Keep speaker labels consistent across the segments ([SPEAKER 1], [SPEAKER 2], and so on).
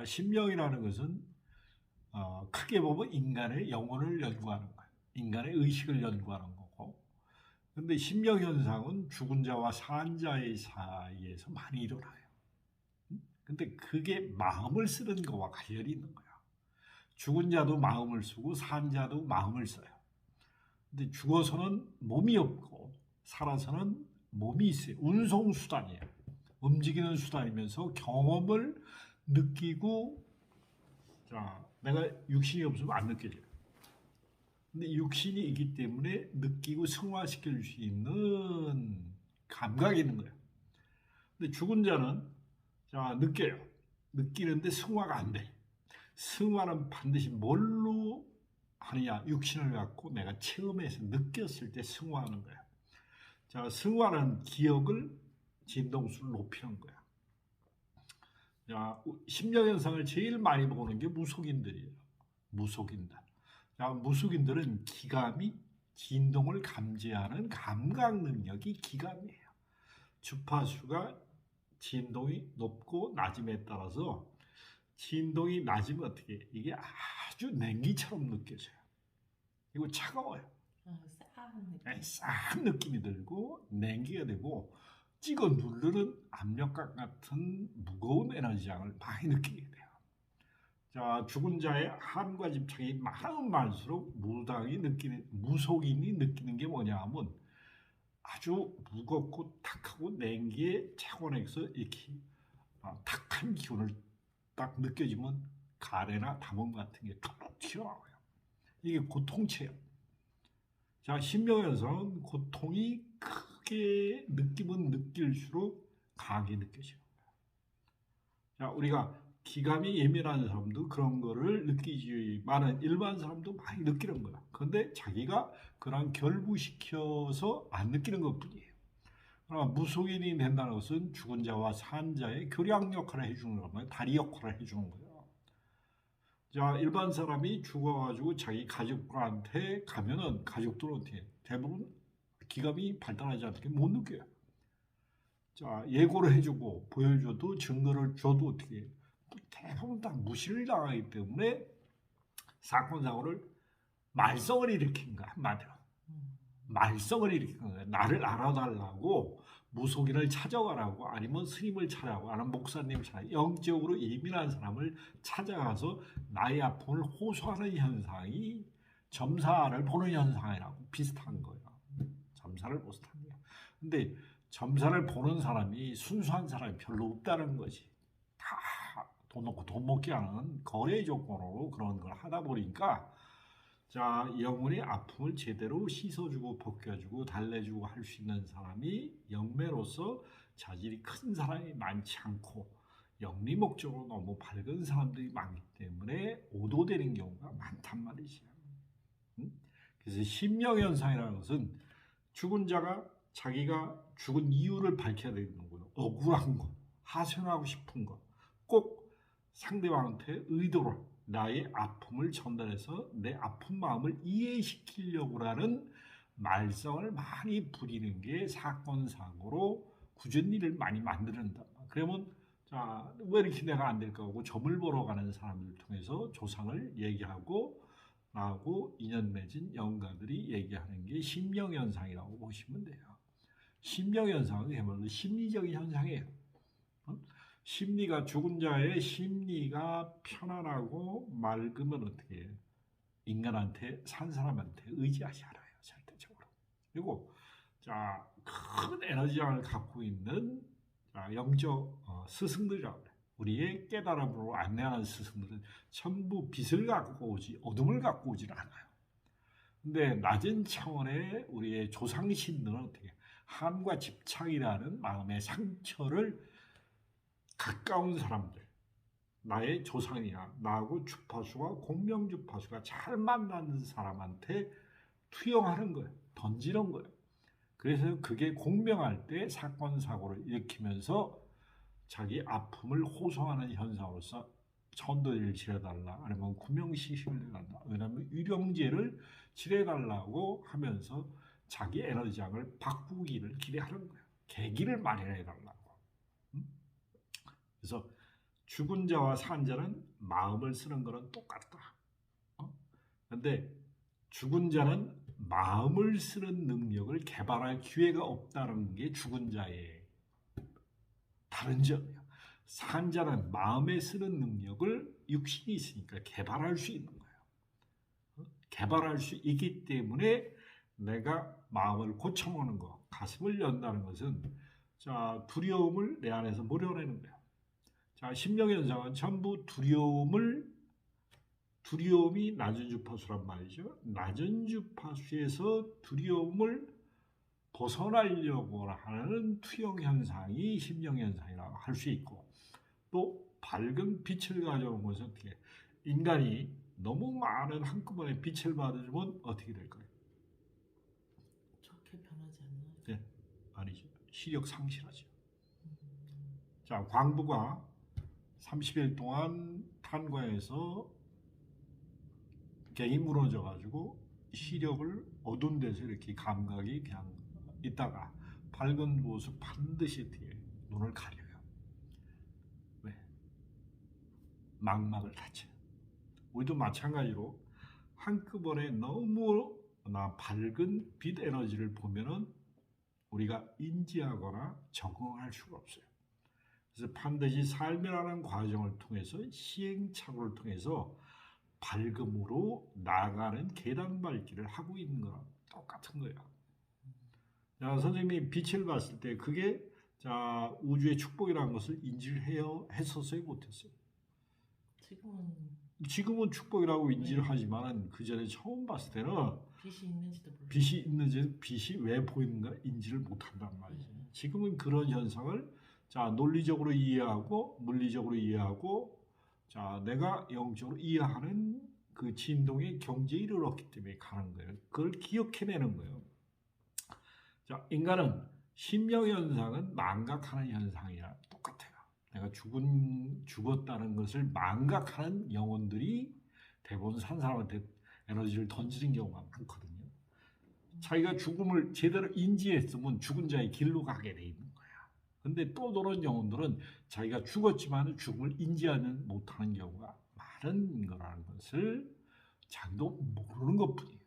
[SPEAKER 1] 자, 심령이라는 것은 크게 보면 인간의 영혼을 연구하는 거예요. 인간의 의식을 연구하는 거고. 근데 심령 현상은 죽은 자와 산 자의 사이에서 많이 일어나요. 근데 그게 마음을 쓰는 거와 관련이 있는 거야. 죽은 자도 마음을 쓰고 산 자도 마음을 써요. 근데 죽어서는 몸이 없고 살아서는 몸이 있어요. 운송수단이에요. 움직이는 수단이면서 경험을 느끼고, 자, 내가 육신이 없으면 안 느껴져요. 근데 육신이 있기 때문에 느끼고 승화시킬 수 있는 감각이 있는 거예요. 근데 죽은 자는 자, 느껴요. 느끼는데 승화가 안 돼. 승화는 반드시 뭘로 하느냐? 육신을 갖고 내가 체험해서 느꼈을 때 승화하는 거야. 자, 승화는 기억을 진동수를 높이는 거야. 자, 심령현상을 제일 많이 보는 게 무속인들이에요. 무속인들. 자, 무속인들은 기감이 진동을 감지하는 감각 능력이 기감이에요. 주파수가 진동이 높고 낮음에 따라서 진동이 낮으면 어떻게 해? 이게 아주 냉기처럼 느껴져요. 이거 차가워요. 싹 느낌이 들고 냉기가 되고 찍어 누르는 압력각 같은 무거운 에너지장을 많이 느끼게 돼요. 자, 죽은 자의 한과 집착이 많으면 많을수록 무속인이 느끼는 게 뭐냐 하면 아주 무겁고 탁하고 냉기에 차원에서 이렇게 탁한 기운을 딱 느껴지면 가래나 담음 같은 게 툭툭 튀어나와요. 이게 고통체예요. 자, 심령에서는 고통이 크게 느끼면 느낄수록 강하게 느껴져요. 자, 우리가 기감이 예민한 사람도 그런 거를 느끼지만은 일반 사람도 많이 느끼는 거야. 그런데 자기가 그런 결부시켜서 안 느끼는 것 뿐이에요. 그러나 무속인이 된다는 것은 죽은 자와 산 자의 교량 역할을 해주는 거예요. 다리 역할을 해주는 거예요. 자, 일반 사람이 죽어가지고 자기 가족들한테 가면은 가족들은 어떻게 대부분 기감이 발달하지 않게 못 느껴요. 자, 예고를 해주고 보여줘도 증거를 줘도 어떻게 대부분 다 무시를 당하기 때문에 사건 사고를 말썽을 일으킨 거야. 한마디로 말썽을 일으킨 거야. 나를 알아달라고 무속인을 찾아가라고 아니면 스님을 찾아가고 아니면 목사님을 찾아가고 영적으로 예민한 사람을 찾아가서 나의 아픔을 호소하는 현상이 점사를 보는 현상이라고 비슷한 거예요. 점사를 비슷한 거예요. 근데 점사를 보는 사람이 순수한 사람이 별로 없다는 것이 다 돈 놓고 돈 먹기 하는 거래 조건으로 그런 걸 하다 보니까 자, 영혼의 아픔을 제대로 씻어주고 벗겨주고 달래주고 할 수 있는 사람이 영매로서 자질이 큰 사람이 많지 않고 영리 목적으로 너무 밝은 사람들이 많기 때문에 오도되는 경우가 많단 말이죠. 그래서 심령현상이라는 것은 죽은 자가 자기가 죽은 이유를 밝혀야 되는 거예요. 억울한 거, 하소연하고 싶은 거, 꼭 상대방한테 의도로 나의 아픔을 전달해서 내 아픈 마음을 이해시키려고 하는 말썽을 많이 부리는 게 사건 사고로 굳은 일을 많이 만드는다. 그러면 자, 왜 이렇게 내가 안 될까 하고 점을 보러 가는 사람들 통해서 조상을 얘기하고 나하고 인연 맺은 영가들이 얘기하는 게 심령현상이라고 보시면 돼요. 심령현상은 그야말로 심리적인 현상이에요. 심리가 죽은 자의 심리가 편안하고 맑으면 어떻게 해요? 인간한테 산 사람한테 의지하지 않아요. 절대적으로. 그리고 자, 큰 에너지장을 갖고 있는 영적 스승들이라고 그래요. 우리의 깨달음으로 안내하는 스승들은 전부 빛을 갖고 오지 어둠을 갖고 오지는 않아요. 근데 낮은 차원의 우리의 조상신들은 어떻게 한과 집착이라는 마음의 상처를 가까운 사람들, 나의 조상이야, 나하고 주파수와 공명 주파수가 잘 맞는 사람한테 투영하는 거예요. 던지는 거예요. 그래서 그게 공명할 때 사건 사고를 일으키면서 자기 아픔을 호소하는 현상으로서 천도를 지내달라 아니면 구명시식을 해달라 왜냐하면 유령제를 지내달라고 하면서 자기 에너지장을 바꾸기를 기대하는 거예요. 계기를 마련해달라고. 그래서 죽은 자와 산 자는 마음을 쓰는 거는 똑같다. 근데 죽은 자는 마음을 쓰는 능력을 개발할 기회가 없다는 게 죽은 자의 다른 점이에요. 산 자는 마음에 쓰는 능력을 육신이 있으니까 개발할 수 있는 거예요. 개발할 수 있기 때문에 내가 마음을 고쳐먹는 거, 가슴을 연다는 것은 자 두려움을 내 안에서 몰아내는 거예요. 자 심령현상은 전부 두려움이 낮은 주파수란 말이죠. 낮은 주파수에서 두려움을 벗어나려고 하는 투영 현상이 심령 현상이라고 할 수 있고, 또 밝은 빛을 가져온 것은 어떻게 인간이 너무 많은 한꺼번에 빛을 받으면 어떻게 될까요?
[SPEAKER 2] 좋게 변하지 않나요?
[SPEAKER 1] 네, 아니죠. 시력 상실하죠. 자, 광부가 30일 동안 탄광에서 갱이 무너져 가지고 시력을 어두운 데서 이렇게 감각이 그냥 있다가 밝은 곳을 반드시 어떻게 눈을 가려요. 왜? 망막을 다쳐요. 우리도 마찬가지로 한꺼번에 너무나 밝은 빛 에너지를 보면은 우리가 인지하거나 적응할 수가 없어요. 그래서 반드시 삶이라는 과정을 통해서 시행착오를 통해서 밝음으로 나아가는 계단밟기를 하고 있는 거랑 똑같은 거예요. 자, 선생님이 빛을 봤을 때 그게 자 우주의 축복이라는 것을 인지를 했었어요, 못했어요? 지금은 축복이라고 인지를 하지만 그 전에 처음 봤을 때는 빛이 있는지 빛이 왜 보이는가 인지를 못한단 말이죠. 지금은 그런 현상을 자 논리적으로 이해하고 물리적으로 이해하고 자 내가 영적으로 이해하는 그 진동의 경지에 이르렀기 때문에 가는 거예요. 그걸 기억해내는 거예요. 자 인간은 심령 현상은 망각하는 현상이랑 똑같아요. 내가 죽었다는 것을 망각하는 영혼들이 대부분 산 사람한테 에너지를 던지는 경우가 많거든요. 자기가 죽음을 제대로 인지했으면 죽은 자의 길로 가게 돼 있는 거야. 근데 또 그런 영혼들은 자기가 죽었지만 죽음을 인지하는 못하는 경우가 많은 거라는 것을 자기도 모르는 것뿐이에요.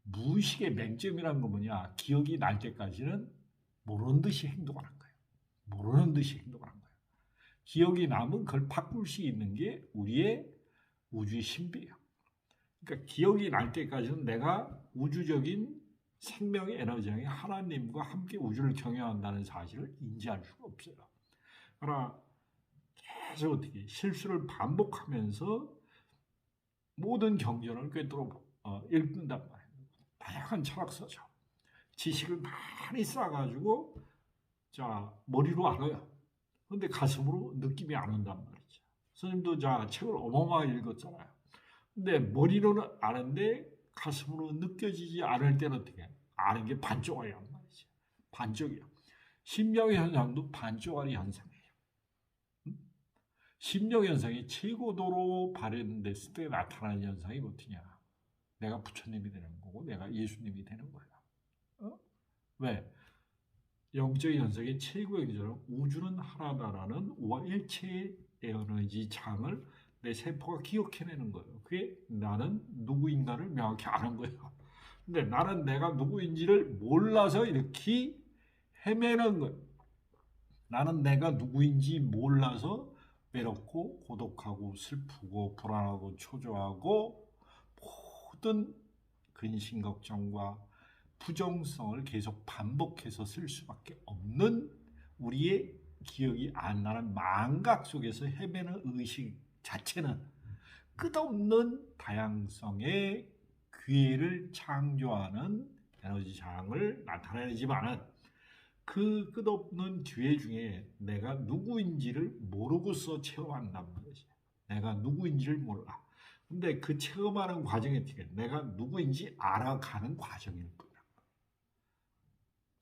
[SPEAKER 1] 무의식의 맹점이라는 건 뭐냐? 기억이 날 때까지는 모르는 듯이 행동하는 거예요. 모르는 듯이 행동하는 거예요. 기억이 남은 그걸 바꿀 수 있는 게 우리의 우주의 신비예요. 그러니까 기억이 날 때까지는 내가 우주적인 생명의 에너지형이 하나님과 함께 우주를 경영한다는 사실을 인지할 수가 없어요. 그러나 계속 어떻게 실수를 반복하면서 모든 경전을 꿰뚫어 읽는단 말이에요. 다양한 철학서죠. 지식을 많이 쌓아가지고 자 머리로 알아요. 근데 가슴으로 느낌이 안 온단 말이죠. 선생님도 자 책을 어마어마하게 읽었잖아요. 근데 머리로는 아는데 가슴으로 느껴지지 않을 때는 어떻게 아는 게 반쪽알이란 말이죠. 반쪽이요. 심령 현상도 반쪽알이 현상이에요. 심령 현상이 최고도로 발현됐을 때 나타나는 현상이 어떠냐? 내가 부처님이 되는 거고 내가 예수님이 되는 거야. 왜? 영적인 현상의 최고의 기준은 우주는 하나다라는 우화일체의 에너지 장을 내 세포가 기억해내는 거예요. 그게 나는 누구인가를 명확히 아는 거예요. 근데 나는 내가 누구인지를 몰라서 이렇게 헤매는 거예요. 나는 내가 누구인지 몰라서 외롭고 고독하고 슬프고 불안하고 초조하고 모든 근심 걱정과 부정성을 계속 반복해서 쓸 수밖에 없는 우리의 기억이 안 나는 망각 속에서 헤매는 의식 자체는 끝없는 다양성의 기회를 창조하는 에너지 장을 나타내지만은 그 끝없는 기회 중에 내가 누구인지를 모르고서 체험한단 말이지. 내가 누구인지를 몰라. 근데 그 체험하는 과정에 내가 누구인지 알아가는 과정일 뿐이야.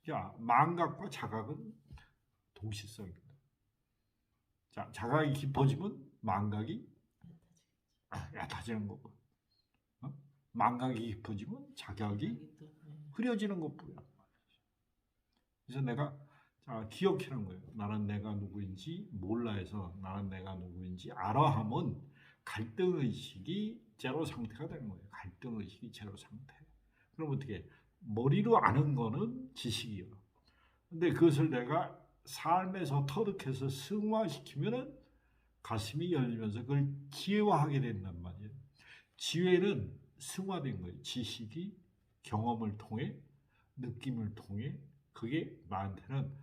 [SPEAKER 1] 자, 망각과 자각은 동시성입니다. 자, 자각이 깊어지면 망각이 얕아지는 거고, 망각이 깊어지면 자각이 흐려지는 것뿐이야. 그래서 내가 자, 기억하는 거예요. 나는 내가 누구인지 몰라 해서 나는 내가 누구인지 알아 하면 갈등의식이 제로 상태가 되는 거예요. 갈등의식이 제로 상태. 그럼 어떻게? 머리로 아는 거는 지식이요. 근데 그것을 내가 삶에서 터득해서 승화시키면은 가슴이 열리면서 그걸 지혜화하게 된단 말이에요. 지혜는 승화된 거예요. 지식이 경험을 통해, 느낌을 통해, 그게 나한테는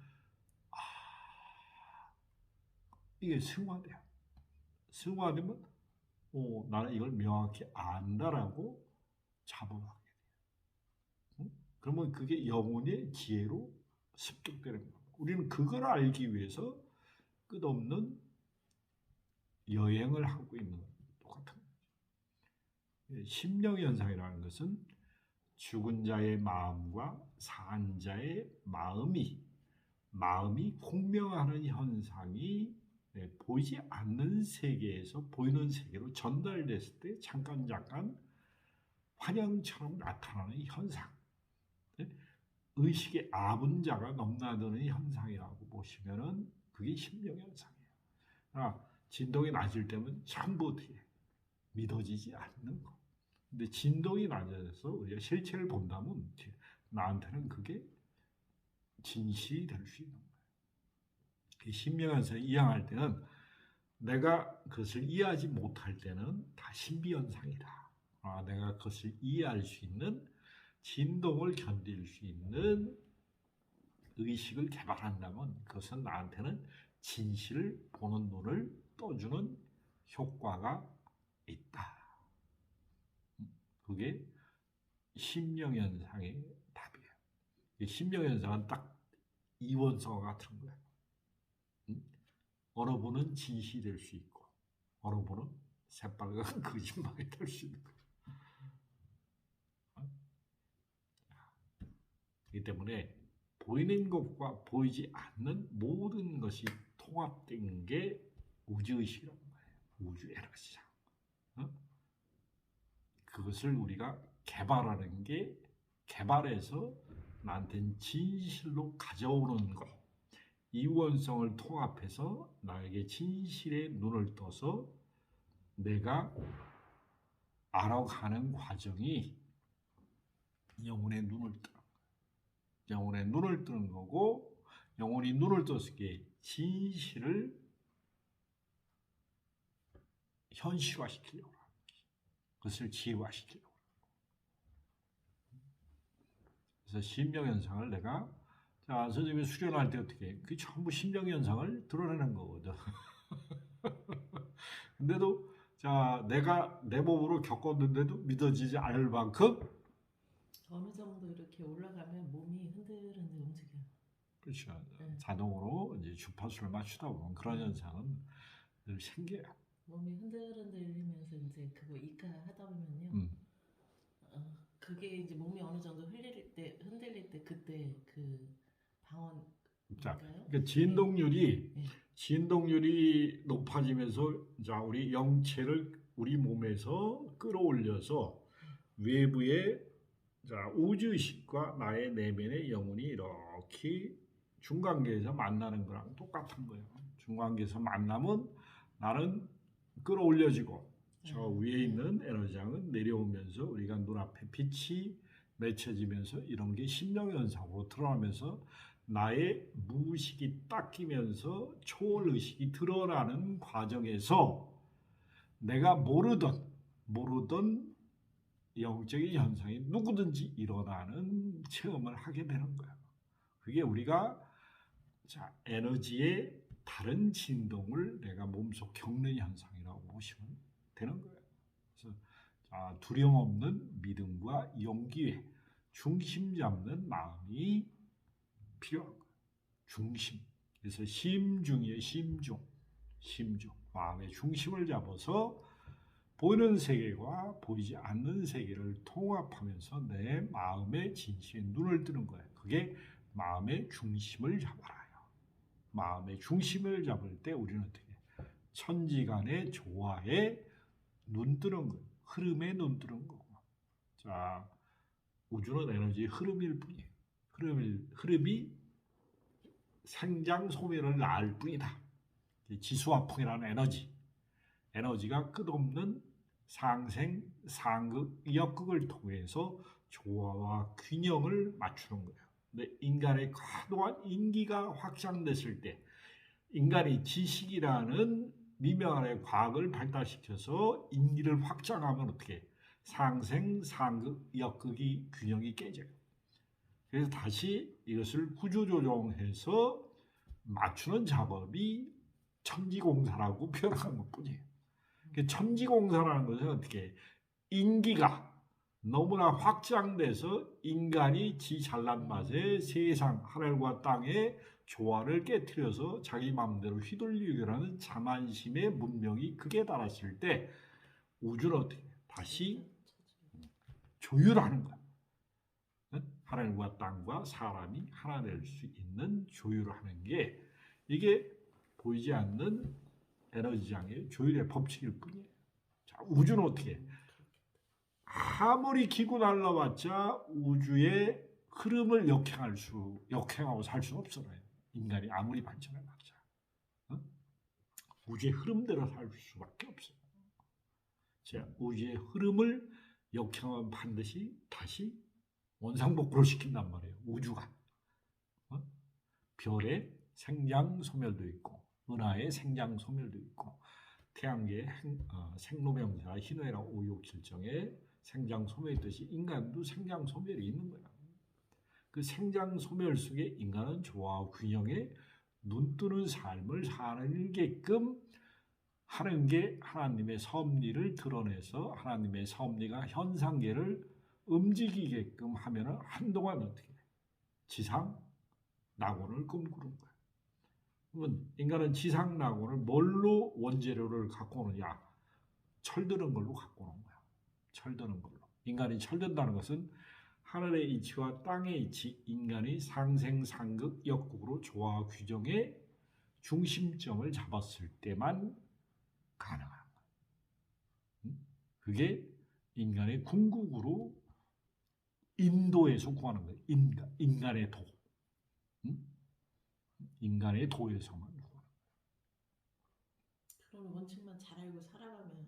[SPEAKER 1] 이게 승화돼요. 승화되면 나는 이걸 명확히 안다라고 자부하게 돼요. 응? 그러면 그게 영혼의 지혜로 습득되는 거예요. 우리는 그걸 알기 위해서 끝없는 여행을 하고 있는 거예요. 똑같은 거예요. 심령현상이라는 것은 죽은 자의 마음과 산 자의 마음이 공명하는 현상이 보이지 않는 세계에서 보이는 세계로 전달됐을 때 잠깐 환영처럼 나타나는 현상. 의식의 아분자가 넘나드는 현상이라고 보시면은 그게 심령현상이에요. 진동이 낮을 때면 전부 어떻게 믿어지지 않는 거. 근데 진동이 낮아져서 우리가 실체를 본다면 나한테는 그게 진실이 될 수 있는 거예요. 심령현상을 이해할 때는 내가 그것을 이해하지 못할 때는 다 신비현상이다. 내가 그것을 이해할 수 있는 진동을 견딜 수 있는 의식을 개발한다면 그것은 나한테는 진실을 보는 눈을 떠주는 효과가 있다. 그게 심령현상의 답이에요. 심령현상은 딱 이원성과 같은 거예요. 어느 분은 진실이 될 수 있고 어느 분은 새빨간 거짓말이 될 수 있는 거예요. 그렇기 때문에 보이는 것과 보이지 않는 모든 것이 통합된 게 우주의식이라는 거예요. 우주 에너지장. 그것을 우리가 개발하는 게 개발해서 나한테는 진실로 가져오는 것. 이원성을 통합해서 나에게 진실의 눈을 떠서 내가 알아가는 과정이 영혼의 눈을 뜨는 거예요. 영혼의 눈을 뜨는 거고 영혼이 눈을 떴을 때 진실을 현실화시키려고 합니다. 그것을 지혜화시키려고 합니다. 그래서 심령현상을 내가 선생님이 수련할 때 어떻게 해? 그게 전부 심령현상을 드러내는 거거든. 근데도 내가 내 몸으로 겪었는데도 믿어지지 않을 만큼
[SPEAKER 2] 어느 정도 이렇게 올라가면 몸이 흔들흔들 움직여요.
[SPEAKER 1] 그렇죠. 자동으로 이제 주파수를 맞추다 보면 그런 현상은 늘 생겨요.
[SPEAKER 2] 몸이 흔들흔들리면서 이제 그거 이카하다 보면요. 그게 이제 몸이 어느 정도 흔들릴 때 그때 그 방언.
[SPEAKER 1] 그러니까 진동률이 높아지면서 우리 영체를 우리 몸에서 끌어올려서 외부의 우주의식과 나의 내면의 영혼이 이렇게 중간계에서 만나는 거랑 똑같은 거예요. 중간계에서 만나면 나는 끌어올려지고 저 위에 있는 에너지장은 내려오면서 우리가 눈앞에 빛이 맺혀지면서 이런 게 심령현상으로 드러나면서 나의 무의식이 닦이면서 초월의식이 드러나는 과정에서 내가 모르던 영적인 현상이 누구든지 일어나는 체험을 하게 되는 거예요. 그게 우리가 에너지의 다른 진동을 내가 몸속 겪는 현상이라고 보시면 되는 거예요. 그래서 두려움 없는 믿음과 용기에 중심 잡는 마음이 필요한 거예요. 중심. 그래서 심중이에요. 심중. 마음의 중심을 잡아서 보이는 세계와 보이지 않는 세계를 통합하면서 내 마음의 진실에 눈을 뜨는 거예요. 그게 마음의 중심을 잡아라요. 마음의 중심을 잡을 때 우리는 어떻게 천지간의 조화에 눈 뜨는 거예요. 흐름에 눈 뜨는 거고. 우주는 에너지의 흐름일 뿐이에요. 흐름이 생장 소멸을 낳을 뿐이다. 지수화풍이라는 에너지가 끝없는 상생, 상극, 역극을 통해서 조화와 균형을 맞추는 거예요. 근데 인간의 과도한 인기가 확장됐을 때 인간이 지식이라는 미명한의 과학을 발달시켜서 인기를 확장하면 어떻게 상생, 상극, 역극이 균형이 깨져요. 그래서 다시 이것을 구조조정해서 맞추는 작업이 천지공사라고 표현한 것뿐이에요. 천지공사라는 것은 어떻게 인기가 너무나 확장돼서 인간이 지 잘난 맛에 세상 하늘과 땅의 조화를 깨트려서 자기 마음대로 휘둘리려고 하는 자만심의 문명이 극에 달했을 때 우주는 어떻게 다시 조율하는 거야. 하늘과 땅과 사람이 하나 될 수 있는 조율을 하는 게 이게 보이지 않는 에너지장의 조율의 법칙일 뿐이에요. 자, 우주는 어떻게 아무리 기구 날라봤자 우주의 흐름을 역행하고 살 수는 없어요. 인간이 아무리 발전해봤자 우주의 흐름대로 살 수밖에 없어요. 자, 우주의 흐름을 역행하면 반드시 다시 원상복구를 시킨단 말이에요. 우주가 별의 생장 소멸도 있고 은하의 생장 소멸도 있고 태양계의 생로병사 희노애락 오육칠정의 생장 소멸 있듯이 인간도 생장 소멸이 있는 거야. 그 생장 소멸 속에 인간은 조화와 균형에 눈뜨는 삶을 살게끔 하는 게 하나님의 섭리를 드러내서 하나님의 섭리가 현상계를 움직이게끔 하면은 한동안 어떻게 지상 낙원을 꿈꾸는 거야. 그러면 인간은 지상 낙원을 뭘로 원재료를 갖고 오느냐? 철드는 걸로 갖고 오는 거야. 철드는 걸로. 인간이 철든다는 것은 하늘의 이치와 땅의 이치, 인간이 상생상극 역극으로 조화 규정의 중심점을 잡았을 때만 가능한 거야. 그게 인간의 궁극으로 인도에서 구하는 거예요. 인간의 도. 인간의 도에서만 구하는 거예요.
[SPEAKER 2] 그런 원칙만 잘 알고 살아가면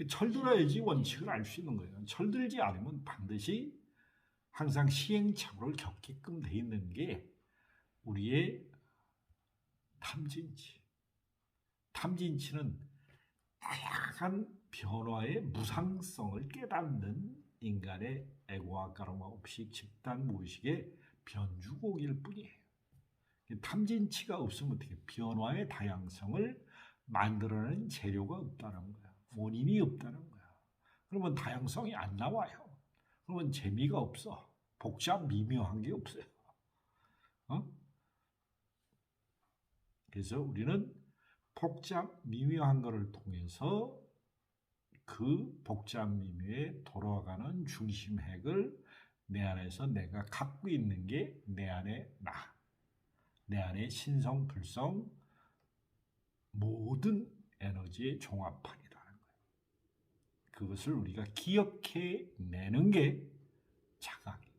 [SPEAKER 1] 철들어야지 원칙을 알 수 있는 거예요. 철들지 않으면 반드시 항상 시행착오를 겪게끔 돼 있는 게 우리의 탐진치. 탐진치는 다양한 변화의 무상성을 깨닫는 인간의 에고와 까르마 없이 집단 무의식의 변주곡일 뿐이에요. 탐진치가 없으면 어떻게 변화의 다양성을 만들어내는 재료가 없다는 거야. 원인이 없다는 거야. 그러면 다양성이 안 나와요. 그러면 재미가 없어. 복잡 미묘한 게 없어요. 그래서 우리는 복잡 미묘한 것을 통해서 그 복잡 미묘에 돌아가는 중심 핵을 내 안에서 내가 갖고 있는 게 내 안에 내 안에 신성, 불성 모든 에너지의 종합판이라는 거예요. 그것을 우리가 기억해 내는 게 자각이에요.